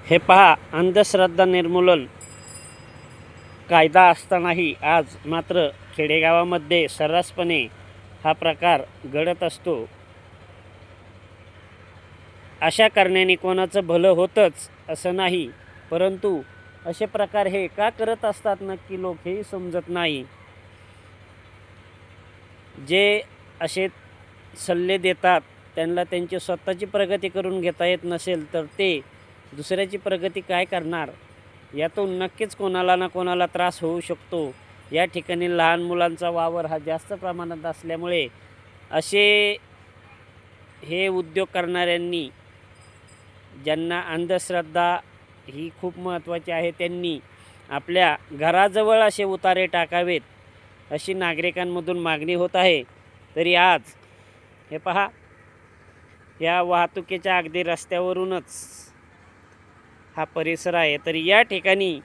हे पहा, अंधश्रद्धा निर्मूलन कायदा असतानाही आज मात्र खेडेगावामध्ये सर्रासपणे हा प्रकार घडत असतो. अशा कारणाने कोणाचं भलं होतंच असं नाही, परंतु असे प्रकार हे का करत असतात नक्की लोक हेही समजत नाही. जे असे सल्ले देतात त्यांना त्यांची स्वतःची प्रगती करून घेता येत नसेल तर ते दुसऱ्याची प्रगती काय करणार. यातून नक्कीच कोणाला ना कोणाला त्रास होऊ शकतो. या ठिकाणी लहान मुलांचा वावर हा जास्त प्रमाणात असल्यामुळे असे हे उद्योग करणाऱ्यांनी, ज्यांना अंधश्रद्धा ही खूप महत्त्वाची आहे, त्यांनी आपल्या घराजवळ असे उतारे टाकावेत अशी नागरिकांमधून मागणी होत आहे. तरी आज हे पहा, या वाहतुकीच्या अगदी रस्त्यावरूनच हा परिसर आहे. तरी या ठिकाणी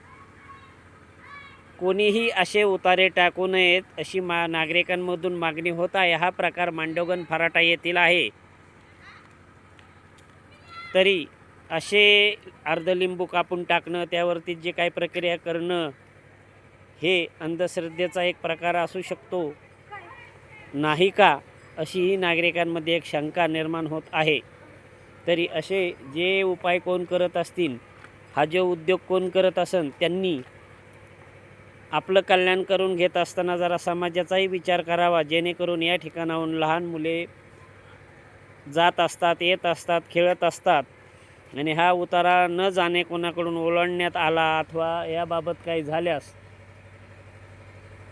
कोणीही असे उतारे टाकू नयेत अशी नागरिकांमधून मागणी होत आहे. हा प्रकार मांडवगण फराटा येथील आहे. तरी असे अर्धलिंबू कापून टाकणं, त्यावरती जे काही प्रक्रिया करणं, हे अंधश्रद्धेचा एक प्रकार असू शकतो नाही का, अशीही नागरिकांमध्ये एक शंका निर्माण होत आहे. तरी असे जे उपाय कोण करत असतील, हा जो उद्योग कोण करत असेल, त्यांनी आपलं कल्याण करून घेत असताना जरा समाजाचाही विचार करावा, जेणेकरून या ठिकाणाहून लहान मुले जात असतात, येत असतात, खेळत असतात आणि हा उतारा न जाणे कोणाकडून ओलांडण्यात आला अथवा याबाबत काही झाल्यास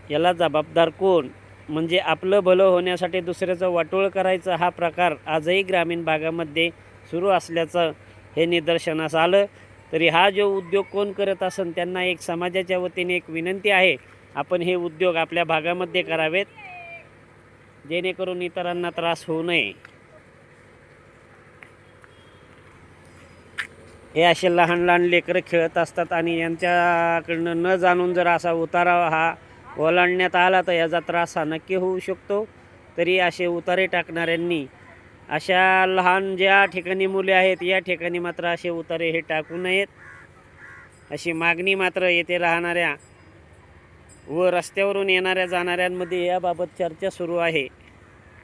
याला जबाबदार कोण. म्हणजे आपलं भलं होण्यासाठी दुसऱ्याचं वाटोळ करायचं हा प्रकार आजही ग्रामीण भागामध्ये सुरू असल्याचं हे निदर्शनास आलं. तरी हा जो उद्योग कोण करत असेल त्यांना एक समाजाच्या वतीने एक विनंती आहे, आपण हे उद्योग आपल्या भागामध्ये करावेत, जेणेकरून इतरांना त्रास होऊ नये. हे असे लहान लहान लेकरं खेळत असतात आणि यांच्याकडनं न जाणून जर असा उतारा हा ओलांडण्यात आला तर याचा त्रास हा नक्की होऊ शकतो. तरी असे उतारे टाकणाऱ्यांनी अशा लहान ज्या ठिकाणी मुले आहेत या ठिकाणी मात्र असे उतारे हे टाकू नयेत अशी मागणी मात्र येथे राहणाऱ्या व रस्त्यावरून येणाऱ्या जाणाऱ्यांमध्ये याबाबत चर्चा सुरू आहे.